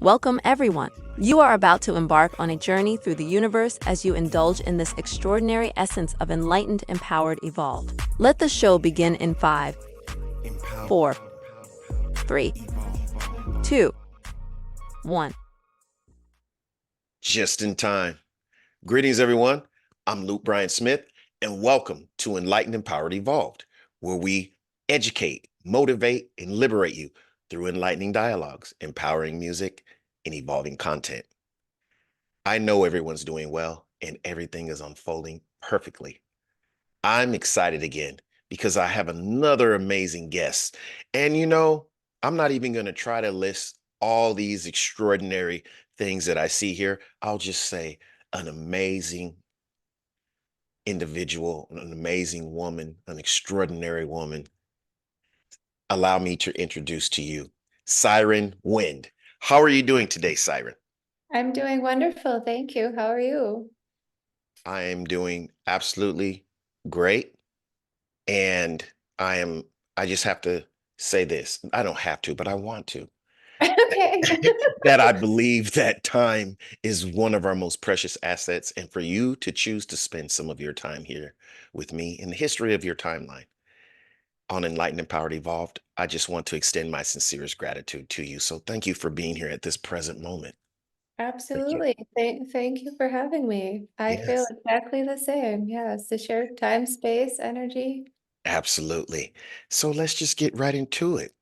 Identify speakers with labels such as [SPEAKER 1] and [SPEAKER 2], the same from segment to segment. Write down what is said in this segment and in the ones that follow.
[SPEAKER 1] Welcome, everyone. You are about to embark on a journey through the universe as you indulge in this extraordinary essence of enlightened, empowered, evolved. Let the show begin in 5, 4, 3, 2, 1.
[SPEAKER 2] Just in time. Greetings, everyone. I'm Luke Bryan Smith, and welcome to Enlightened, Empowered, Evolved, where we educate, motivate, and liberate you through enlightening dialogues, empowering music, and evolving content. I know everyone's doing well, and everything is unfolding perfectly. I'm excited again because I have another amazing guest. And I'm not even going to try to list all these extraordinary things that I see here. I'll just say an amazing individual, an amazing woman, an extraordinary woman. Allow me to introduce to you Siren Wind. How are you doing today, Siren?
[SPEAKER 3] I'm doing wonderful. Thank you. How are you?
[SPEAKER 2] I am doing absolutely great. And I am, I just have to say this. I don't have to, but I want to.
[SPEAKER 3] Okay.
[SPEAKER 2] That I believe that time is one of our most precious assets. And for you to choose to spend some of your time here with me in the history of your timeline on Enlightened, Empowered, Evolved, I just want to extend my sincerest gratitude to you. So thank you for being here at this present moment. Thank you.
[SPEAKER 3] Absolutely. Thank you for having me. I feel
[SPEAKER 2] Yes,
[SPEAKER 3] exactly the same. Yes, to share time, space, energy.
[SPEAKER 2] absolutely. So let's just get right into it.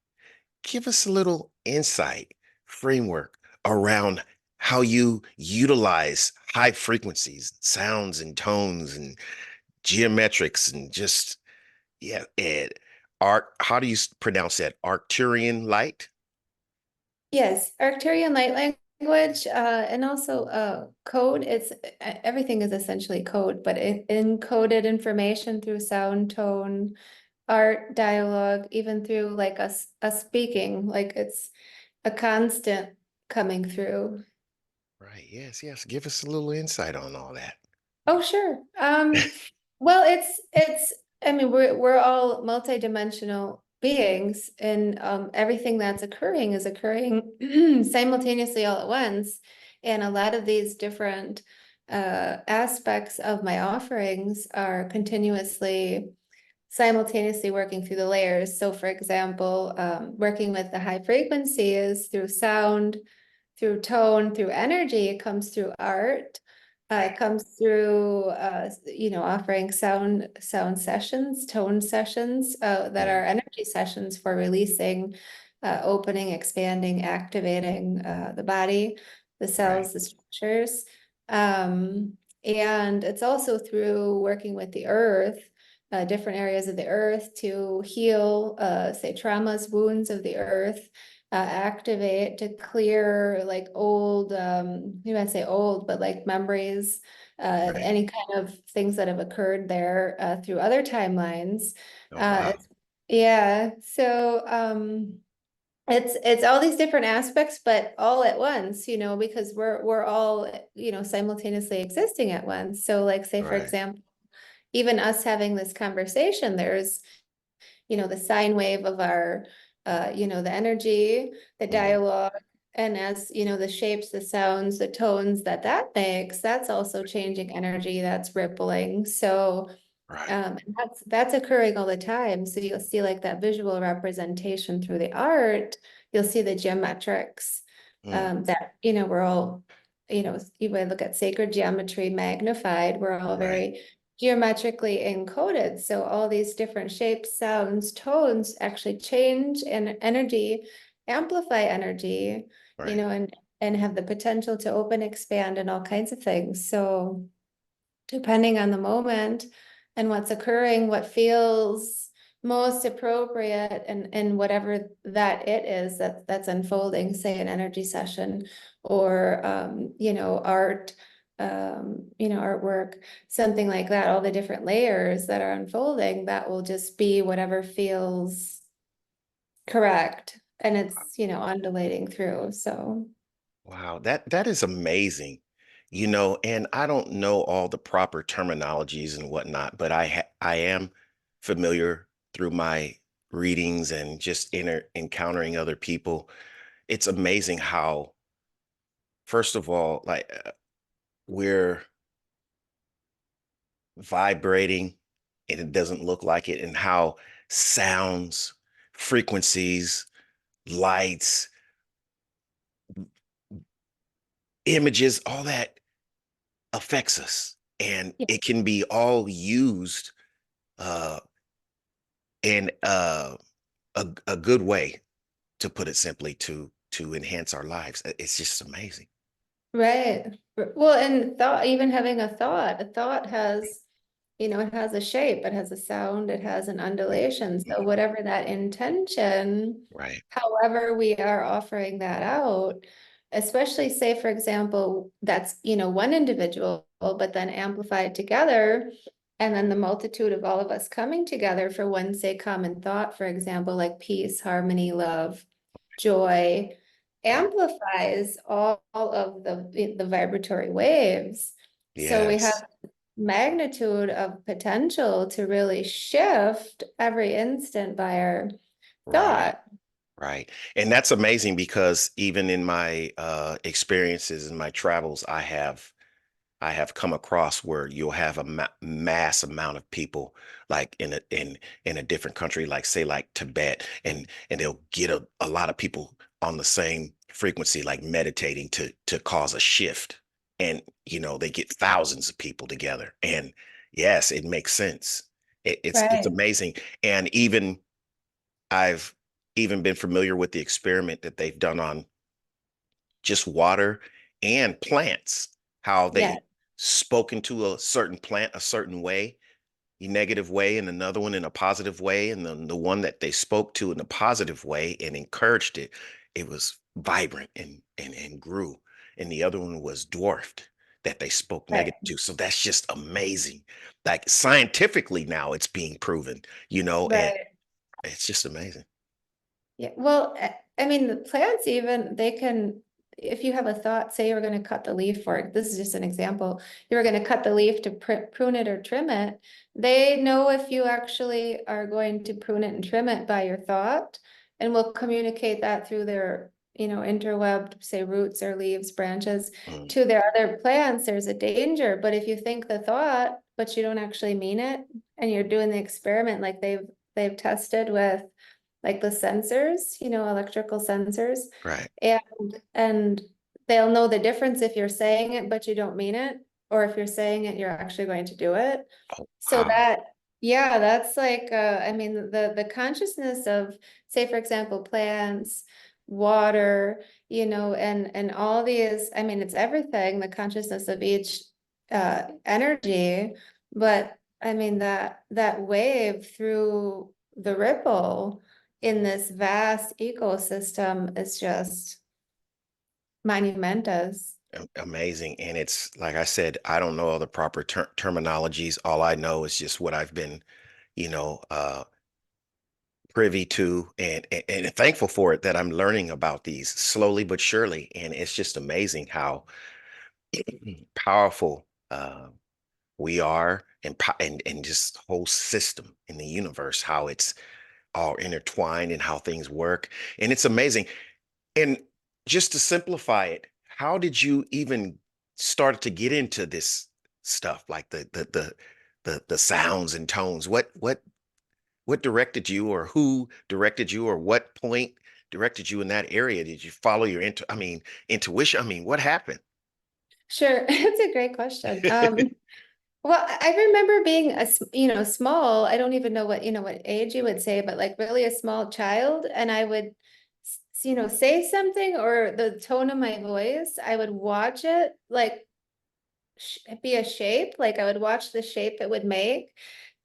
[SPEAKER 2] Give us a little insight, framework around how you utilize high frequencies, sounds and tones and geometrics and just, yeah, Ed, how do you pronounce that? Arcturian light?
[SPEAKER 3] Yes, Arcturian light language, and also code. Everything is essentially code, but encoded information through sound, tone, art, dialogue, even through like us speaking, like it's a constant coming through.
[SPEAKER 2] Right. Yes, yes. Give us a little insight on all that.
[SPEAKER 3] Oh, sure. Well, it's I mean, we're all multidimensional beings, and everything that's occurring is occurring simultaneously all at once. And a lot of these different aspects of my offerings are continuously simultaneously working through the layers. So, for example, working with the high frequencies through sound, through tone, through energy, it comes through art. It
[SPEAKER 2] Right.
[SPEAKER 3] comes through, offering sound sessions, tone sessions that
[SPEAKER 2] Mm,
[SPEAKER 3] are energy sessions for releasing, opening, expanding, activating the body, the
[SPEAKER 2] right.
[SPEAKER 3] cells, the structures. Um, and it's also through working with the earth, different areas of the earth to heal, say, traumas, wounds of the earth, activate to clear like old, you might say old, but like memories,
[SPEAKER 2] Right.
[SPEAKER 3] any kind of things that have occurred there through other timelines.
[SPEAKER 2] Oh,
[SPEAKER 3] Uh,
[SPEAKER 2] wow.
[SPEAKER 3] it's, yeah, so it's all these different aspects, but all at once, because we're all, simultaneously existing at once. So like say, for
[SPEAKER 2] Right.
[SPEAKER 3] example, even us having this conversation, there's the sine wave of our, the energy, the
[SPEAKER 2] Mm,
[SPEAKER 3] dialogue, and as, the shapes, the sounds, the tones that makes, that's also changing energy, that's rippling. So,
[SPEAKER 2] right.
[SPEAKER 3] and that's occurring all the time. So you'll see like that visual representation through the art, you'll see the geometrics,
[SPEAKER 2] Mm,
[SPEAKER 3] that, we're all, you would look at sacred geometry magnified, we're all
[SPEAKER 2] right.
[SPEAKER 3] very geometrically encoded. So all these different shapes, sounds, tones actually change and energy, amplify energy,
[SPEAKER 2] Right.
[SPEAKER 3] and have the potential to open, expand, and all kinds of things. So depending on the moment and what's occurring, what feels most appropriate and whatever that it is that's unfolding, say an energy session or art, artwork, something like that, all the different layers that are unfolding, that will just be whatever feels correct. And it's, undulating through. So
[SPEAKER 2] Wow, that is amazing. And I don't know all the proper terminologies and whatnot, but I am familiar through my readings and just encountering other people. It's amazing how first of all, like we're vibrating and it doesn't look like it, and how sounds, frequencies, lights, images, all that affects us. And
[SPEAKER 3] Yeah.
[SPEAKER 2] it can be all used uh, in a good way, to put it simply, to enhance our lives. It's just amazing.
[SPEAKER 3] Right. Well, and thought, even having a thought has, it has a shape, it has a sound, it has an undulation. So
[SPEAKER 2] Mhm.
[SPEAKER 3] whatever that intention,
[SPEAKER 2] Right.
[SPEAKER 3] however we are offering that out, especially say, for example, that's, one individual, but then amplified together, and then the multitude of all of us coming together for one, say, common thought, for example, like peace, harmony, love, joy,
[SPEAKER 2] Right.
[SPEAKER 3] amplifies all of the vibratory waves. So we
[SPEAKER 2] Yes.
[SPEAKER 3] have magnitude of potential to really shift every instant by our
[SPEAKER 2] Right.
[SPEAKER 3] thought.
[SPEAKER 2] Right. And that's amazing, because even in my experiences in my travels, I have come across where you'll have a mass amount of people, like in a different country, like say like Tibet, and they'll get a lot of people on the same frequency, like meditating to cause a shift. And they get thousands of people together. And yes, it makes sense. It's
[SPEAKER 3] Right.
[SPEAKER 2] amazing. And I've even been familiar with the experiment that they've done on just water and plants, how
[SPEAKER 3] Yeah.
[SPEAKER 2] they spoken to a certain plant a certain way, a negative way, and another one in a positive way. And then the one that they spoke to in a positive way and encouraged it, it was vibrant and grew. And the other one was dwarfed, that they spoke
[SPEAKER 3] Right.
[SPEAKER 2] negative to. So that's just amazing. Like scientifically now it's being proven, and
[SPEAKER 3] Right.
[SPEAKER 2] it's just amazing.
[SPEAKER 3] Yeah, well, I mean, the plants even, they can, if you have a thought, say you're going to cut the leaf, or this is just an example, you're going to cut the leaf to prune it or trim it. They know if you actually are going to prune it and trim it by your thought, and will communicate that through their, interwebbed, say, roots or leaves, branches
[SPEAKER 2] Mm,
[SPEAKER 3] to their other plants. There's a danger. But if you think the thought, but you don't actually mean it, and you're doing the experiment like they've tested with like the sensors, electrical sensors.
[SPEAKER 2] right.
[SPEAKER 3] And they'll know the difference if you're saying it, but you don't mean it, or if you're saying it, you're actually going to do it.
[SPEAKER 2] Oh,
[SPEAKER 3] So
[SPEAKER 2] wow.
[SPEAKER 3] yeah, that's like, I mean, the consciousness of, say, for example, plants, water, and all these, I mean, it's everything, the consciousness of each energy, but I mean, that wave through the ripple in this vast ecosystem is just monumentous.
[SPEAKER 2] Amazing. And it's like I said, I don't know all the proper terminologies. All I know is just what I've been, you know, uh, privy to, and thankful for it, that I'm learning about these slowly but surely. And it's just amazing how powerful we are, and just the whole system in the universe, how it's all intertwined and how things work. And it's amazing. And just to simplify it, how did you even start to get into this stuff, like the sounds and tones? What directed you, or who directed you, or what point directed you in that area? Did you follow your intuition? What happened?
[SPEAKER 3] Sure, it's a great question. Well, I remember being small. I don't even know what age you would say, but like really a small child, and I would, say something, or the tone of my voice, I would watch it like be a shape. Like I would watch the shape it would make,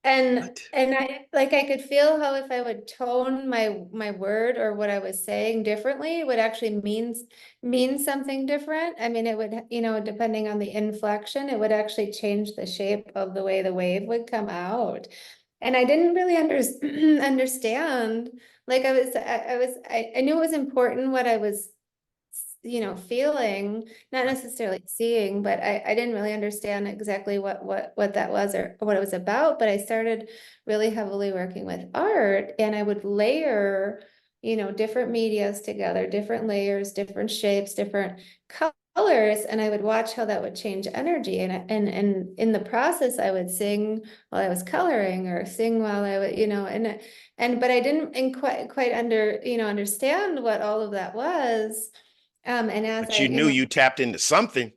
[SPEAKER 3] and
[SPEAKER 2] What?
[SPEAKER 3] I could feel how if I would tone my word or what I was saying differently, it would actually mean something different. I mean, it would, depending on the inflection, it would actually change the shape of the way the wave would come out. And I didn't really understand. Like I knew it was important what I was, feeling, not
[SPEAKER 2] Right.
[SPEAKER 3] necessarily seeing, but I didn't really understand exactly what that was or what it was about. But I started really heavily working with art, and I would layer, different medias together, different layers, different shapes, different colors, and I would watch how that would change energy. And in the process, I would sing while I was coloring, or sing while I would, but I didn't quite understand what all of that was. And as
[SPEAKER 2] But you knew you tapped into something.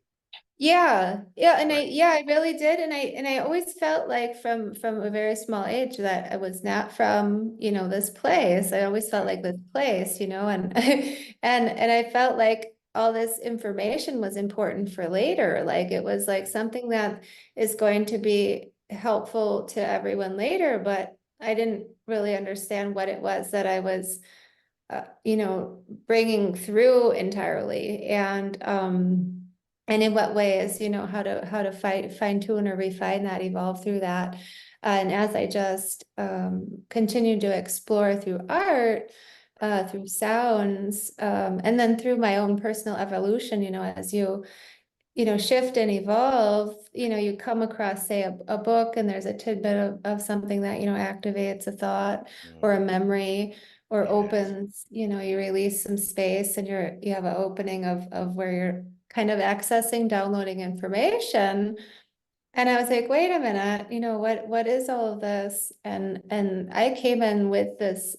[SPEAKER 3] yeah,
[SPEAKER 2] Right.
[SPEAKER 3] I really did, and I always felt like from a very small age that I was not from, this place. I always felt like this place, and and I felt like all this information was important for later. Like it was like something that is going to be helpful to everyone later, but I didn't really understand what it was that I was bringing through entirely, and in what ways, how to fine tune or refine that, evolve through that. And as I just continued to explore through art, through sounds, and then through my own personal evolution, as you shift and evolve, you come across, say, a book, and there's a tidbit of something that, activates a thought or a
[SPEAKER 2] Mm,
[SPEAKER 3] memory, or
[SPEAKER 2] yes.
[SPEAKER 3] opens, you release some space, and you have an opening of where you're kind of accessing, downloading information. And I was like, wait a minute, what is all of this? And I came in with this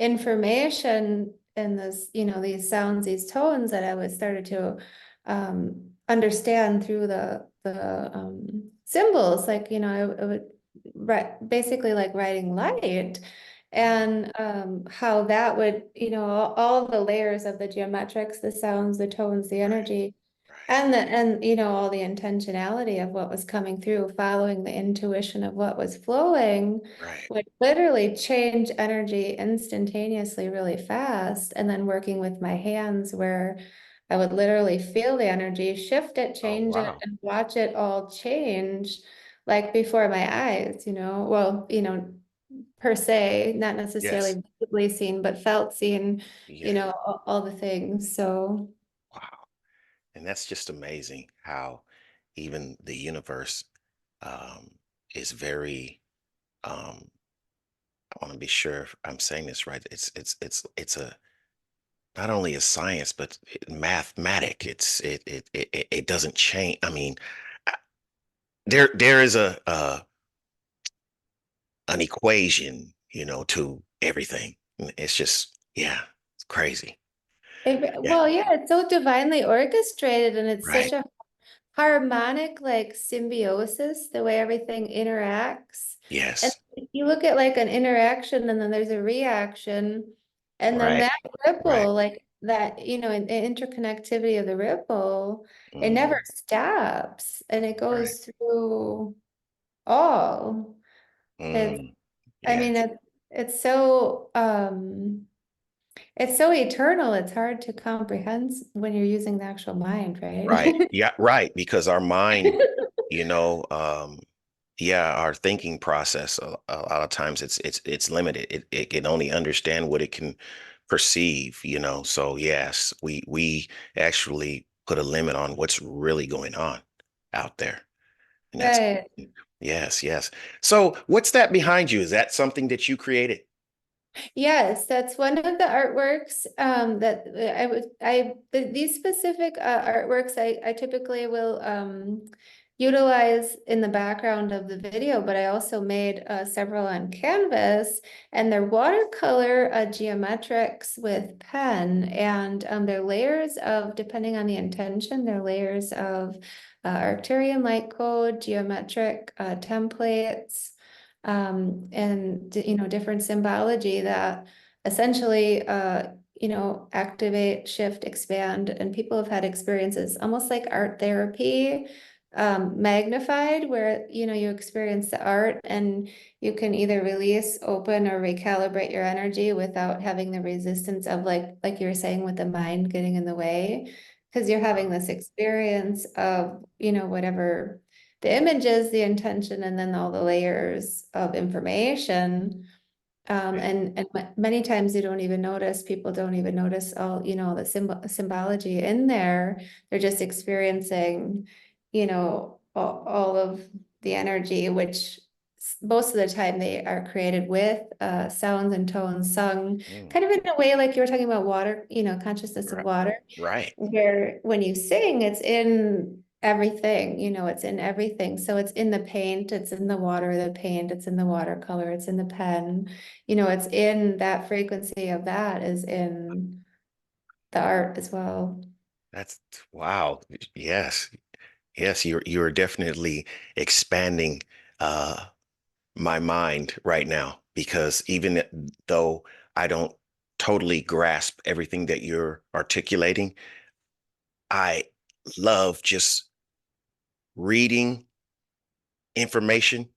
[SPEAKER 3] information and this, these sounds, these tones that I was started to understand through the symbols, like, I would write basically like writing light,
[SPEAKER 2] Mm,
[SPEAKER 3] and how that would, all the layers of the geometrics, the sounds, the tones, the
[SPEAKER 2] right.
[SPEAKER 3] energy,
[SPEAKER 2] Right.
[SPEAKER 3] and all the intentionality of what was coming through, following the intuition of what was flowing,
[SPEAKER 2] Right.
[SPEAKER 3] would literally change energy instantaneously, really fast. And then working with my hands, where I would literally feel the energy, shift it,
[SPEAKER 2] Oh,
[SPEAKER 3] change it,
[SPEAKER 2] wow.
[SPEAKER 3] and watch it all change, like before my eyes, well, per se, not
[SPEAKER 2] Yes.
[SPEAKER 3] necessarily visibly seen, but felt seen,
[SPEAKER 2] Yes.
[SPEAKER 3] all the things. So
[SPEAKER 2] Wow. And that's just amazing how even the universe um, is very, um, I want to be sure if I'm saying this right. It's a not only a science, but mathematic. It doesn't change. I mean, uh, there is an equation, to everything. It's just, yeah, it's crazy. Yeah.
[SPEAKER 3] well, yeah, it's so divinely orchestrated, and it's such
[SPEAKER 2] Right.
[SPEAKER 3] a harmonic, like, symbiosis, the way everything interacts. And
[SPEAKER 2] Yes.
[SPEAKER 3] if you look at like an interaction, and then there's a reaction, and then
[SPEAKER 2] Right.
[SPEAKER 3] that
[SPEAKER 2] Right.
[SPEAKER 3] ripple, like that, interconnectivity of the ripple, it never
[SPEAKER 2] Mhm.
[SPEAKER 3] stops, and it
[SPEAKER 2] Right.
[SPEAKER 3] goes through all. It's,
[SPEAKER 2] Mm.
[SPEAKER 3] I mean,
[SPEAKER 2] Yes.
[SPEAKER 3] it's so eternal, it's hard to comprehend when you're using the actual mind,
[SPEAKER 2] Right.
[SPEAKER 3] right?
[SPEAKER 2] Yeah, right. Because our mind, you know, um, yeah, our thinking process a lot of times it's limited. It can only understand what it can perceive, So yes, we actually put a limit on what's really going on out there. And that's
[SPEAKER 3] Right.
[SPEAKER 2] yes, yes. So what's that behind you? Is that something that you created?
[SPEAKER 3] Yes, that's one of the artworks that I would these specific artworks I typically will utilize in the background of the video, but I also made several on canvas, and they're watercolor geometrics with pen, and they're layers of, depending on the intention, they're layers of Arcturian light code, geometric templates, and different symbology that essentially activate, shift, expand. And people have had experiences almost like art therapy, magnified, where you experience the art, and you can either release, open, or recalibrate your energy without having the resistance of, like you were saying, with the mind getting in the way, because you're having
[SPEAKER 2] Wow.
[SPEAKER 3] this experience of whatever the images, the intention, and then all the layers of information.
[SPEAKER 2] Right.
[SPEAKER 3] And many times you don't even notice, people don't even notice all, the symbology in there. They're just experiencing, all of the energy, which most of the time they are created with sounds and tones sung
[SPEAKER 2] Mm,
[SPEAKER 3] kind of in a way like you were talking about water, consciousness of
[SPEAKER 2] right.
[SPEAKER 3] water,
[SPEAKER 2] Right.
[SPEAKER 3] where when you sing, it's in everything, it's in everything. So it's in the paint, it's in the water, the paint, it's in the watercolor, it's in the pen, it's in that frequency of that is in the art as well.
[SPEAKER 2] That's wow. Yes. Yes, you're definitely expanding uh my mind right now because even though I don't totally grasp everything that you're articulating, I love just reading information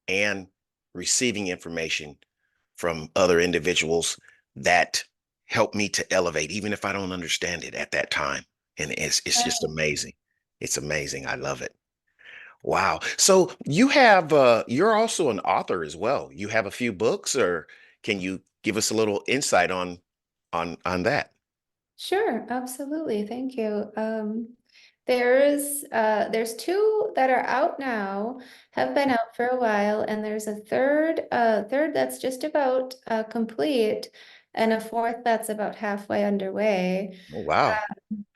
[SPEAKER 2] and receiving information from other individuals that help me to elevate, even if I don't understand it at that time. And it's just
[SPEAKER 3] Right.
[SPEAKER 2] amazing. It's amazing. I love it. Wow. So you're also an author as well. You have a few books, or can you give us a little insight on that?
[SPEAKER 3] Sure, absolutely. Thank you. There's two that are out now, have been out for a while, and there's a third that's just about complete, and a fourth that's about halfway underway.
[SPEAKER 2] Oh, wow.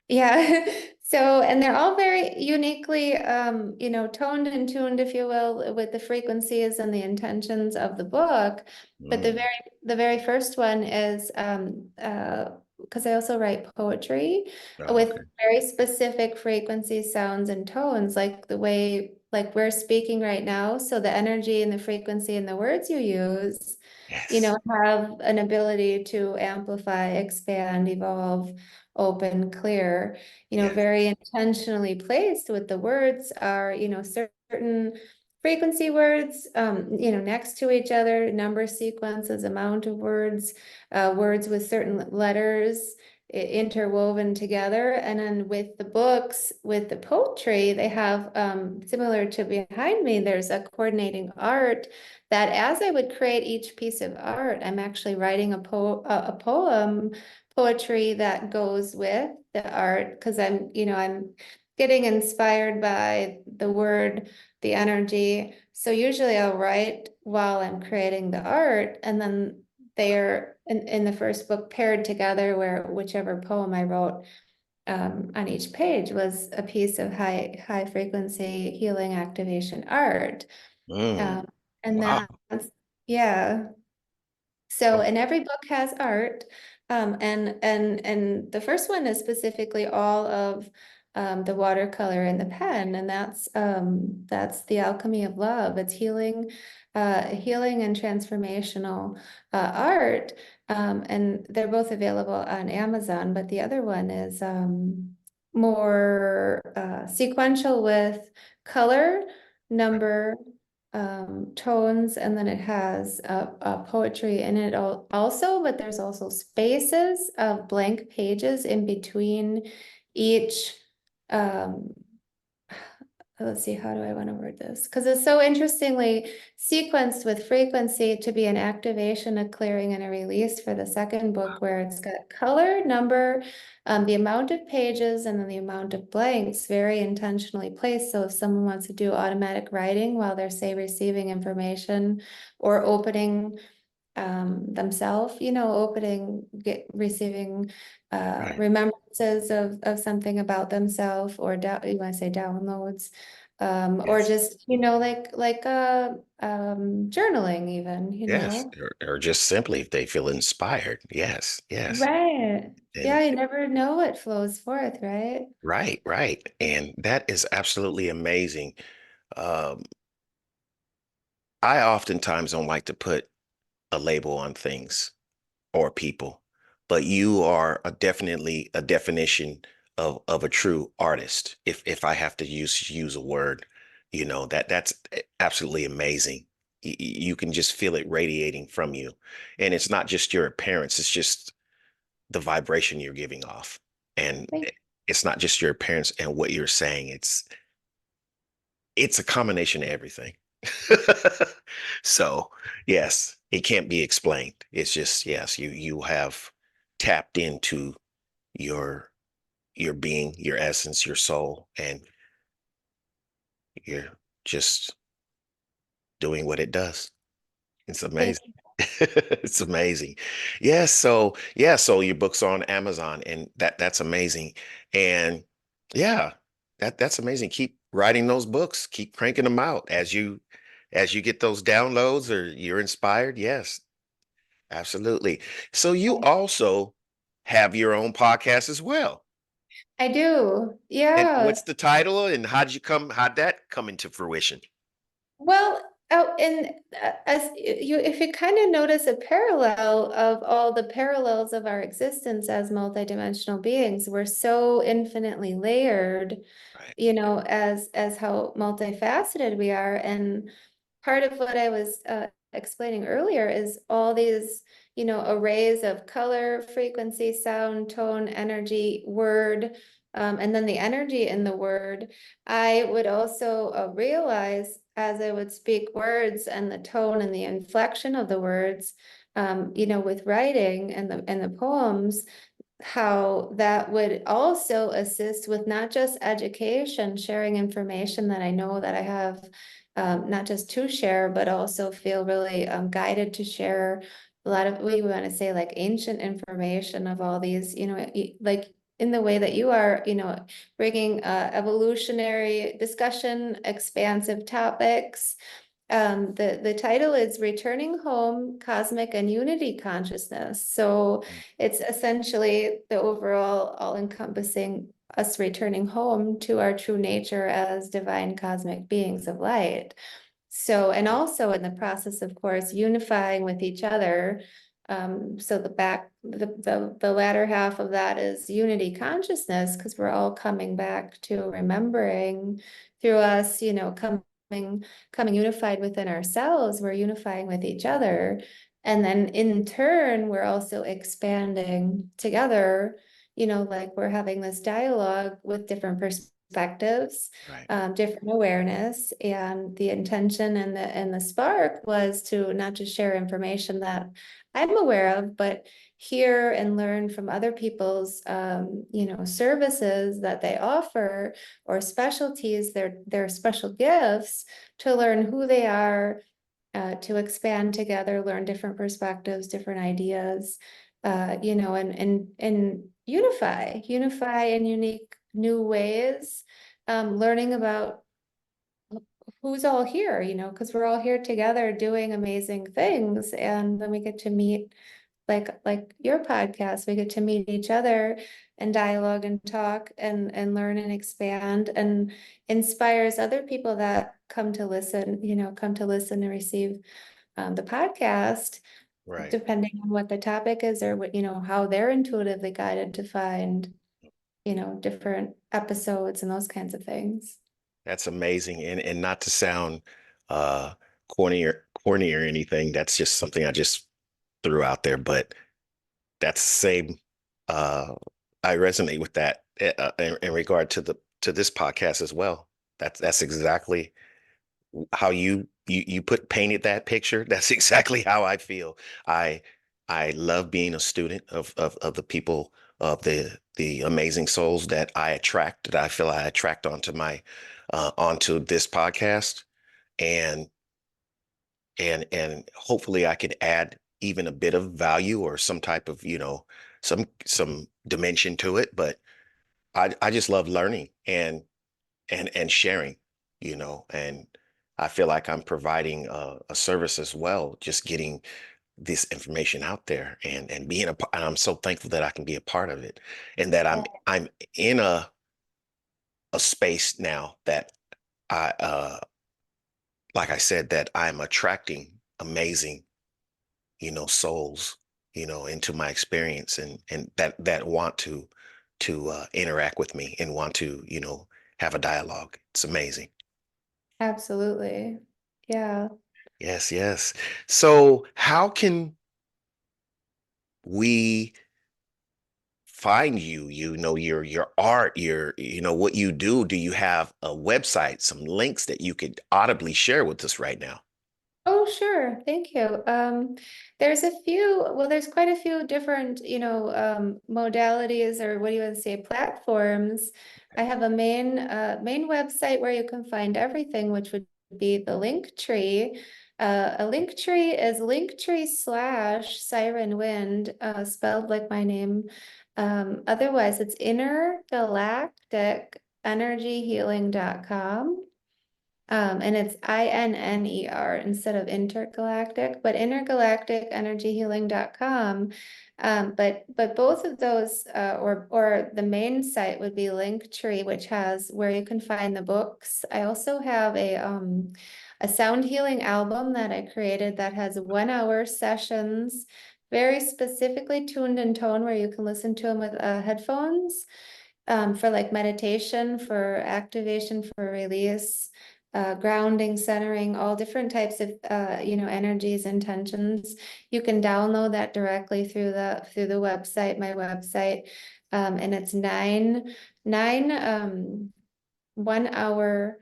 [SPEAKER 3] Yeah. So, and they're all very uniquely, toned and tuned, if you will, with the frequencies and the intentions of the book. But the
[SPEAKER 2] Mm,
[SPEAKER 3] very first one is, because I also write poetry
[SPEAKER 2] oh,
[SPEAKER 3] with
[SPEAKER 2] okay.
[SPEAKER 3] very specific frequencies, sounds, and tones, like the way, like we're speaking right now. So the energy and the frequency and the words you use,
[SPEAKER 2] Yes.
[SPEAKER 3] have an ability to amplify, expand, evolve, open, clear,
[SPEAKER 2] Yes.
[SPEAKER 3] very intentionally placed with the words are, certain frequency words, next to each other, number sequences, amount of words, words with certain letters interwoven together. And then with the books, with the poetry, they have, similar to behind me, there's a coordinating art that as I would create each piece of art, I'm actually writing a poem poetry that goes with the art because I'm getting inspired by the word, the energy. So usually I'll write while I'm creating the art, and then they're in the first book paired together where whichever poem I wrote on each page was a piece of high frequency healing activation art.
[SPEAKER 2] Mm,
[SPEAKER 3] Um, and
[SPEAKER 2] wow.
[SPEAKER 3] that's, yeah. So,
[SPEAKER 2] Oh,
[SPEAKER 3] and every book has art, and the first one is specifically all of the watercolor and the pen, and that's the alchemy of love. It's healing and transformational art, and they're both available on Amazon. But the other one is more sequential with color, number, tones, and then it has poetry in it also, but there's also spaces of blank pages in between each. Um, let's see, how do I want to word this? Because it's so interestingly sequenced with frequency to be an activation, a clearing, and a release for the second book, where it's got color, number, the amount of pages, and then the amount of blanks very intentionally placed. So if someone wants to do automatic writing while they're, say, receiving information or opening themselves, receiving
[SPEAKER 2] right.
[SPEAKER 3] remembrances of something about themselves, or you want to say downloads, or
[SPEAKER 2] Yes.
[SPEAKER 3] just, journaling even,
[SPEAKER 2] Yes. Or just simply if they feel inspired. Yes. Yes.
[SPEAKER 3] Right.
[SPEAKER 2] And
[SPEAKER 3] Yeah, you never know what flows forth, right?
[SPEAKER 2] right, right. And that is absolutely amazing. Um, I oftentimes don't like to put a label on things or people, but you are definitely a definition of a true artist. If I have to use a word, that's absolutely amazing. You can just feel it radiating from you, and it's not just your appearance; it's just the vibration you're giving off, and
[SPEAKER 3] Thank
[SPEAKER 2] it's not just your appearance and what you're saying. It's a combination of everything. So, yes, it can't be explained. It's just, yes, you have tapped into your your being, your essence, your soul, and you're just doing what it does. It's
[SPEAKER 3] Thank
[SPEAKER 2] amazing. It's amazing. Yes, so yeah, so your book's on Amazon and that's amazing. And yeah, that's amazing. Keep writing those books, keep cranking them out as you get those downloads or you're inspired. Yes, absolutely. So you
[SPEAKER 3] you.
[SPEAKER 2] also have your own podcast as well.
[SPEAKER 3] I do.
[SPEAKER 2] And
[SPEAKER 3] Yeah.
[SPEAKER 2] what's the title and how'd that come into fruition?
[SPEAKER 3] Well, oh, and as you, if you kind of notice a parallel of all the parallels of our existence as multidimensional beings, we're so infinitely layered,
[SPEAKER 2] Right,
[SPEAKER 3] as how multifaceted we are. And part of what I was explaining earlier is all these, arrays of color, frequency, sound, tone, energy, word, and then the energy in the word. I would also realize as I would speak words and the tone and the inflection of the words, with writing and the poems, how that would also assist with not just education, sharing information that I know that I have, not just to share, but also feel really guided to share a lot of, we want to say like ancient information of all these, like in the way that you are, bringing evolutionary discussion, expansive topics. The title is Returning Home, Cosmic and Unity Consciousness. So
[SPEAKER 2] mm,
[SPEAKER 3] it's essentially the overall all-encompassing us returning home to our true nature as divine cosmic beings of light. So, and also in the process, of course, unifying with each other. So the latter half of that is unity consciousness, because we're all coming back to remembering through us, coming unified within ourselves, we're unifying with each other. And then in turn, we're also expanding together, like we're having this dialogue with different perspectives,
[SPEAKER 2] right,
[SPEAKER 3] different awareness, and the intention and the spark was to not just share information that I'm aware of, but hear and learn from other people's services that they offer, or specialties, their special gifts, to learn who they are, to expand together, learn different perspectives, different ideas, and unify in unique new ways, learning about who's all here, because we're all here together doing amazing things. And then we get to meet, like your podcast, we get to meet each other and dialogue and talk and learn and expand, and inspires other people that come to listen and receive the podcast,
[SPEAKER 2] right.
[SPEAKER 3] depending on what the topic is, or what, how they're intuitively guided to find, different episodes and those kinds of things.
[SPEAKER 2] That's amazing. And not to sound uh corny or anything, that's just something I just threw out there, but that's the same I resonate with that in regard to the to this podcast as well. That's exactly how you put painted that picture. That's exactly how I feel. I I love being a student of the people of the amazing souls that I attract, that I feel I attract onto my onto this podcast, and and hopefully I can add even a bit of value or some type of, some dimension to it. But I just love learning and sharing, and I feel like I'm providing a service as well, just getting this information out there and being and I'm so thankful that I can be a part of it, and that I'm in a space now that I like I said, that I'm attracting amazing, souls, into my experience, and that want to interact with me and want to, have a dialogue. It's amazing.
[SPEAKER 3] Absolutely. Yeah.
[SPEAKER 2] Yes, yes. So how can we find you? Your art, what you do. Do you have a website, some links that you could audibly share with us right now?
[SPEAKER 3] Oh, sure. Thank you. There's quite a few different, modalities, or what do you want to say, platforms. I have a main website where you can find everything, which would be the link tree. A link tree is linktree/Siren Wind, spelled like my name. Otherwise, it's intergalacticenergyhealing.com. And it's INNER instead of intergalactic, but intergalacticenergyhealing.com. But both of those, or the main site would be Linktree, which has where you can find the books. I also have a sound healing album that I created that has 1 hour sessions, very specifically tuned in tone where you can listen to them with headphones, for like meditation, for activation, for release, grounding, centering, all different types of energies, intentions. You can download that directly through the website, my website, and it's nine 1 hour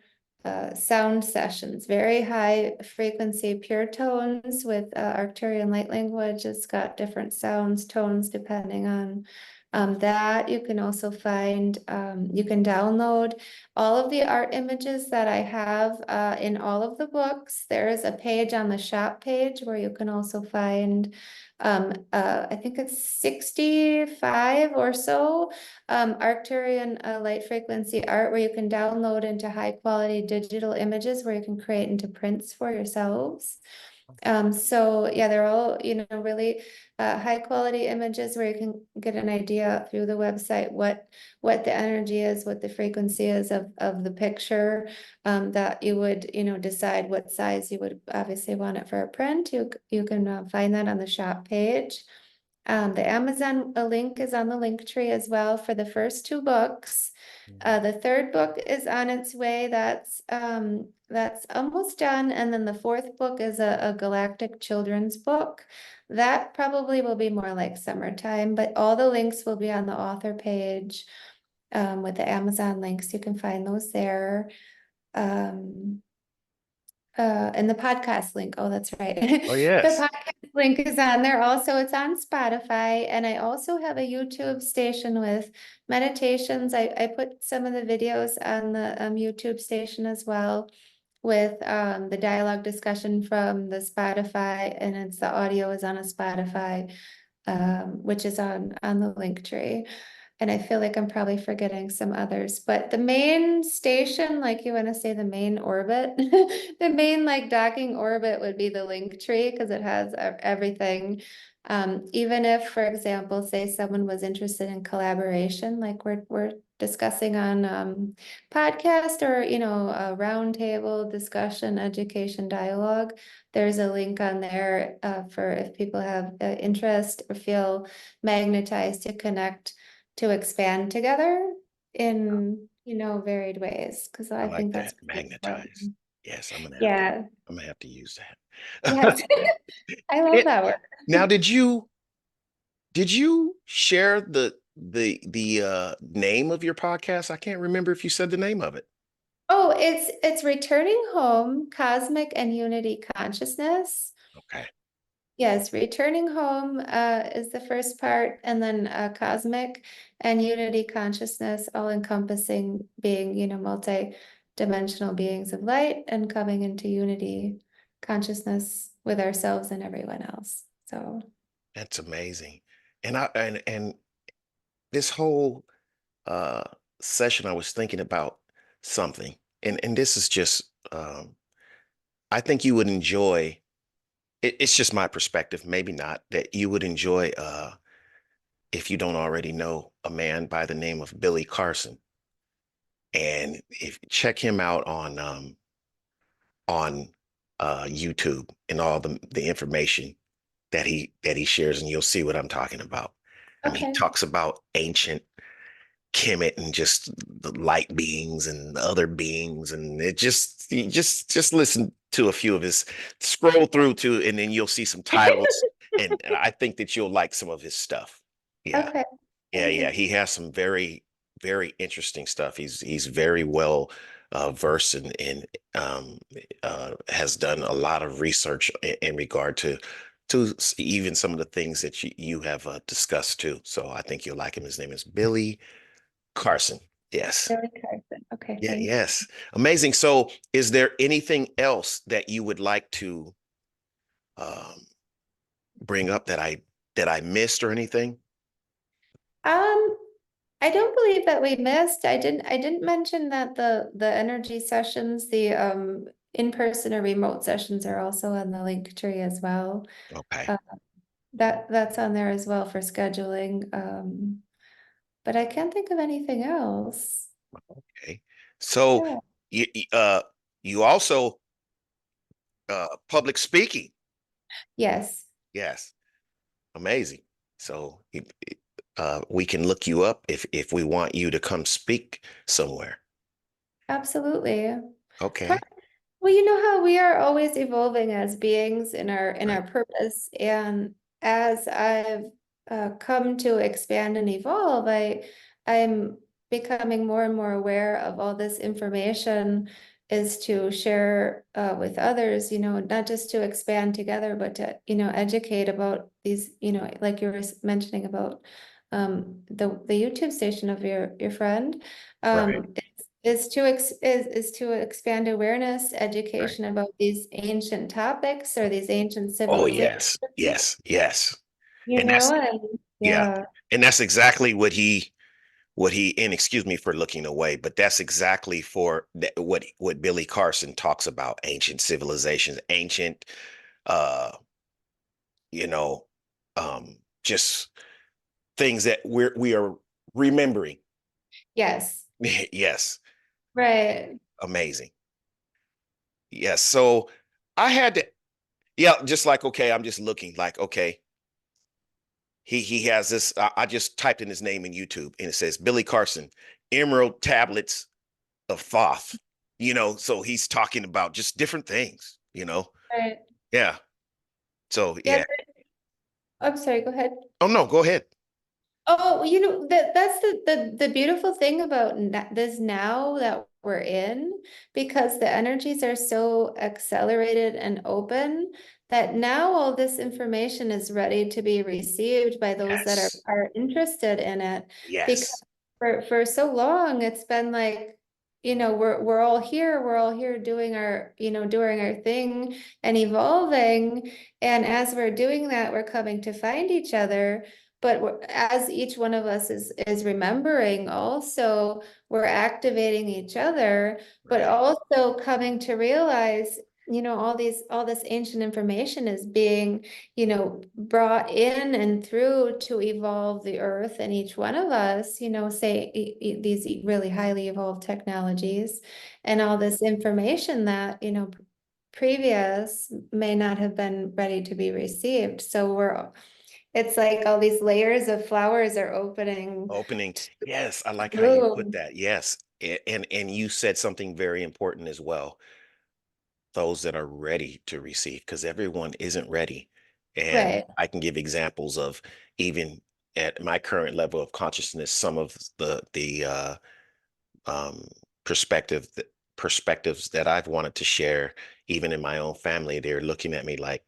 [SPEAKER 3] sound sessions, very high frequency, pure tones with Arcturian light language. It's got different sounds, tones depending on that. You can also find, you can download all of the art images that I have in all of the books. There is a page on the shop page where you can also find, I think it's 65 or so Arcturian light frequency art where you can download into high quality digital images where you can create into prints for yourselves. So yeah, they're all, really high quality images where you can get an idea through the website what the energy is, what the frequency is of the picture, that you would, decide what size you would obviously want it for a print. You can find that on the shop page. The Amazon link is on the link tree as well for the first 2 books. The third book is on its way. That's almost done. And then the fourth book is a galactic children's book. That probably will be more like summertime, but all the links will be on the author page, with the Amazon links. You can find those there. And the podcast link. Oh, that's right.
[SPEAKER 2] Oh,
[SPEAKER 3] The
[SPEAKER 2] yes.
[SPEAKER 3] podcast link is on there also. It's on Spotify. And I also have a YouTube station with meditations. I put some of the videos on the YouTube station as well with the dialogue discussion from the Spotify, and it's the audio is on a Spotify, which is on the link tree. And I feel like I'm probably forgetting some others, but the main station, like you want to say the main orbit, the main like docking orbit would be the link tree because it has everything. Even if, for example, say someone was interested in collaboration, like we're discussing on podcast or a roundtable discussion, education, dialogue, there's a link on there for if people have interest or feel magnetized to connect to expand together in varied ways, because
[SPEAKER 2] I
[SPEAKER 3] I
[SPEAKER 2] like
[SPEAKER 3] think that's
[SPEAKER 2] that.
[SPEAKER 3] pretty
[SPEAKER 2] Magnetize.
[SPEAKER 3] important.
[SPEAKER 2] Yes,
[SPEAKER 3] Yeah.
[SPEAKER 2] I'm gonna have to use
[SPEAKER 3] Yes.
[SPEAKER 2] that.
[SPEAKER 3] I love
[SPEAKER 2] It,
[SPEAKER 3] that word.
[SPEAKER 2] now, did you share the name of your podcast? I can't remember if you said the name of it.
[SPEAKER 3] Oh, it's returning home, cosmic and unity consciousness.
[SPEAKER 2] Okay.
[SPEAKER 3] Yes, returning home is the first part, and then cosmic and unity consciousness, all encompassing being, multi-dimensional beings of light and coming into unity consciousness with ourselves and everyone else. So,
[SPEAKER 2] That's amazing. And this whole uh session I was thinking about something. And this is just I think you would enjoy it's just my perspective, maybe not, that you would enjoy if you don't already know a man by the name of Billy Carson. And if check him out on YouTube and all the information that he shares, and you'll see what I'm talking about. I mean, he
[SPEAKER 3] okay.
[SPEAKER 2] talks about ancient Kemet and just the light beings and the other beings, and it just you just listen to a few of his scroll through to, and then you'll see some titles, and I think that you'll like some of his stuff. Yeah,
[SPEAKER 3] Okay.
[SPEAKER 2] yeah. He has some very interesting stuff. He's very well versed um, has done a lot of research in regard to even some of the things that you have discussed too. So I think you'll like him. His name is Billy Carson. Yes.
[SPEAKER 3] Billy Carson. Okay,
[SPEAKER 2] Yeah,
[SPEAKER 3] thanks.
[SPEAKER 2] yes. Amazing. So is there anything else that you would like to um, bring up that I missed or anything?
[SPEAKER 3] Um, I don't believe that we missed. I didn't mention that the energy sessions, the in-person or remote sessions are also on the link tree as well.
[SPEAKER 2] Okay.
[SPEAKER 3] Uh, that's on there as well for scheduling. But I can't think of anything else.
[SPEAKER 2] Okay. So
[SPEAKER 3] Yeah.
[SPEAKER 2] you also public speaking.
[SPEAKER 3] Yes,
[SPEAKER 2] Yes. Amazing. So we can look you up if we want you to come speak somewhere.
[SPEAKER 3] absolutely.
[SPEAKER 2] Okay.
[SPEAKER 3] Well, you know how we are always evolving as beings in
[SPEAKER 2] Right.
[SPEAKER 3] our purpose, and as I've come to expand and evolve, I'm becoming more and more aware of all this information is to share with others, not just to expand together, but to, educate about these, like you were mentioning about the YouTube station of your friend.
[SPEAKER 2] Right.
[SPEAKER 3] Um, is to expand awareness,
[SPEAKER 2] Right.
[SPEAKER 3] education about these ancient topics or these ancient
[SPEAKER 2] Oh,
[SPEAKER 3] civilizations,
[SPEAKER 2] yes. Yes. Yes.
[SPEAKER 3] you
[SPEAKER 2] And
[SPEAKER 3] know,
[SPEAKER 2] that's
[SPEAKER 3] and
[SPEAKER 2] yeah.
[SPEAKER 3] yeah,
[SPEAKER 2] And that's exactly what he and excuse me for looking away, but that's exactly what Billy Carson talks about, ancient civilizations, ancient uh you know just things that we are remembering.
[SPEAKER 3] yes,
[SPEAKER 2] Yes,
[SPEAKER 3] right,
[SPEAKER 2] amazing. Yes, so I had to, yeah, just like, okay, I'm just looking like, okay, he has this, I just typed in his name in YouTube and it says Billy Carson, Emerald Tablets of Thoth, so he's talking about just different things.
[SPEAKER 3] right.
[SPEAKER 2] Yeah. So
[SPEAKER 3] Yeah,
[SPEAKER 2] yeah.
[SPEAKER 3] I'm sorry, go ahead.
[SPEAKER 2] Oh no, go ahead.
[SPEAKER 3] Oh, that's the beautiful thing about this now that we're in, because the energies are so accelerated and open that now all this information is ready to be received by those that are,
[SPEAKER 2] Yes.
[SPEAKER 3] are interested in it. Because
[SPEAKER 2] Yes.
[SPEAKER 3] for so long it's been like, we're all here doing doing our thing and evolving. And as we're doing that, we're coming to find each other. But as each one of us is remembering, also we're activating each other, but
[SPEAKER 2] Right.
[SPEAKER 3] also coming to realize, all this ancient information is being, brought in and through to evolve the earth and each one of us, say these really highly evolved technologies and all this information that, previous may not have been ready to be received. So it's like all these layers of flowers are opening
[SPEAKER 2] Opening. Yes, I like how you put
[SPEAKER 3] bloom.
[SPEAKER 2] that. Yes. And you said something very important as well. Those that are ready to receive, because everyone isn't ready. And
[SPEAKER 3] Right,
[SPEAKER 2] I can give examples of, even at my current level of consciousness, some of the um, perspective perspectives that I've wanted to share, even in my own family, they're looking at me like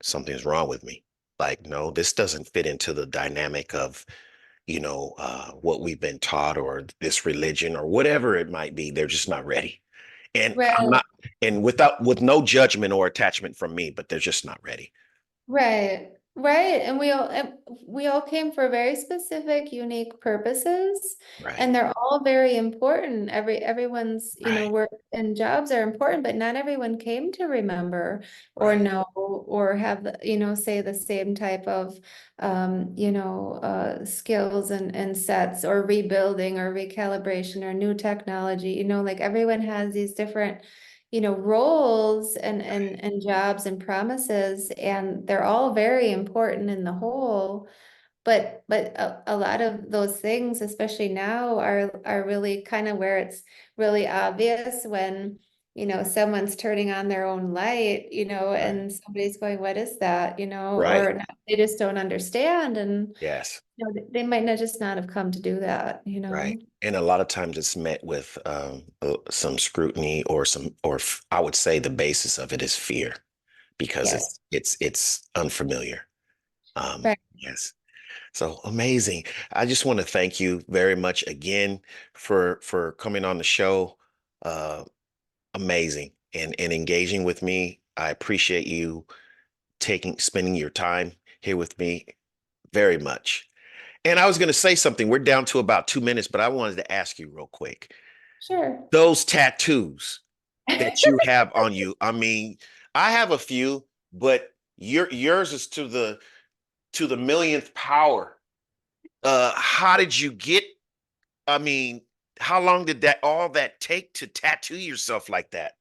[SPEAKER 2] something's wrong with me. Like, no, this doesn't fit into the dynamic of, what we've been taught, or this religion, or whatever it might be. They're just not ready. And I'm
[SPEAKER 3] right.
[SPEAKER 2] not, and with no judgment or attachment from me, but they're just not ready.
[SPEAKER 3] Right, right. And we all came for very specific, unique purposes,
[SPEAKER 2] Right.
[SPEAKER 3] and they're all very important. Everyone's,
[SPEAKER 2] Right.
[SPEAKER 3] work and jobs are important, but not everyone came to remember or
[SPEAKER 2] Right.
[SPEAKER 3] know or have the, say the same type of skills and sets or rebuilding or recalibration or new technology. Like everyone has these different roles and jobs and promises, and they're all very important in the whole. But a lot of those things, especially now, are really kind of where it's really obvious when, someone's turning on their own light,
[SPEAKER 2] Right.
[SPEAKER 3] and somebody's going, what is that?
[SPEAKER 2] Right.
[SPEAKER 3] Or they just don't understand. And,
[SPEAKER 2] Yes.
[SPEAKER 3] they might not just not have come to do that.
[SPEAKER 2] Right. And a lot of times it's met with some scrutiny, or I would say the basis of it is fear, because
[SPEAKER 3] Yes.
[SPEAKER 2] it's unfamiliar.
[SPEAKER 3] Right.
[SPEAKER 2] Yes. So amazing. I just want to thank you very much again for coming on the show. Uh, Amazing and engaging with me. I appreciate you spending your time here with me very much. And I was going to say something. We're down to about 2 minutes, but I wanted to ask you real quick.
[SPEAKER 3] Sure.
[SPEAKER 2] Those tattoos that you have on you. I mean, I have a few, but yours is to the millionth power. How did you get? I mean, how long did all that take to tattoo yourself like that?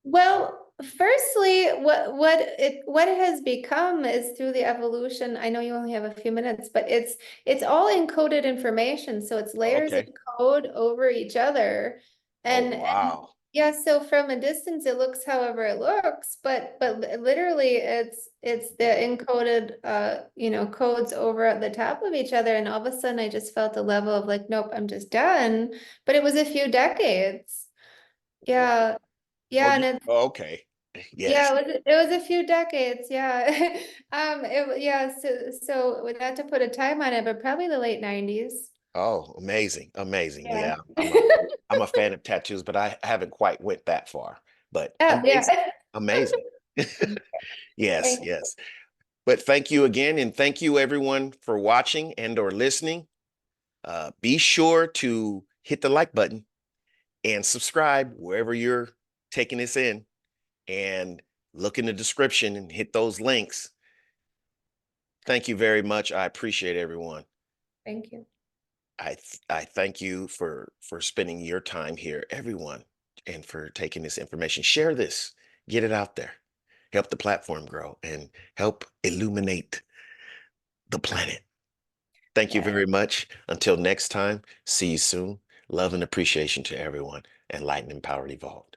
[SPEAKER 3] Well, firstly, what it has become is through the evolution. I know you only have a few minutes, but it's all encoded information. So it's layers of
[SPEAKER 2] Okay.
[SPEAKER 3] code over each other.
[SPEAKER 2] Oh,
[SPEAKER 3] And
[SPEAKER 2] wow.
[SPEAKER 3] yeah, so from a distance it looks however it looks, but literally it's the encoded codes over at the top of each other. And all of a sudden I just felt a level of like, nope, I'm just done. But it was a few decades.
[SPEAKER 2] Wow.
[SPEAKER 3] Yeah.
[SPEAKER 2] Oh,
[SPEAKER 3] Yeah, and it's
[SPEAKER 2] okay.
[SPEAKER 3] yeah,
[SPEAKER 2] Yes.
[SPEAKER 3] it was a few decades, yeah. Yeah, so not to put a time on it, but probably the late 90s.
[SPEAKER 2] Oh, amazing. Amazing.
[SPEAKER 3] Yeah.
[SPEAKER 2] Yeah. I'm a fan of tattoos, but I haven't quite went that far. But
[SPEAKER 3] Oh,
[SPEAKER 2] amazing.
[SPEAKER 3] yeah.
[SPEAKER 2] Amazing. Yes,
[SPEAKER 3] Thanks.
[SPEAKER 2] yes. But thank you again, and thank you everyone for watching and or listening. Be sure to hit the like button and subscribe wherever you're taking this in, and look in the description and hit those links. Thank you very much. I appreciate everyone.
[SPEAKER 3] Thank you.
[SPEAKER 2] I thank you for spending your time here, everyone, and for taking this information. Share this, get it out there, help the platform grow, and help illuminate the planet. Thank you
[SPEAKER 3] Yeah.
[SPEAKER 2] very much. Until next time, see you soon. Love and appreciation to everyone. Enlightened, empowered, evolved.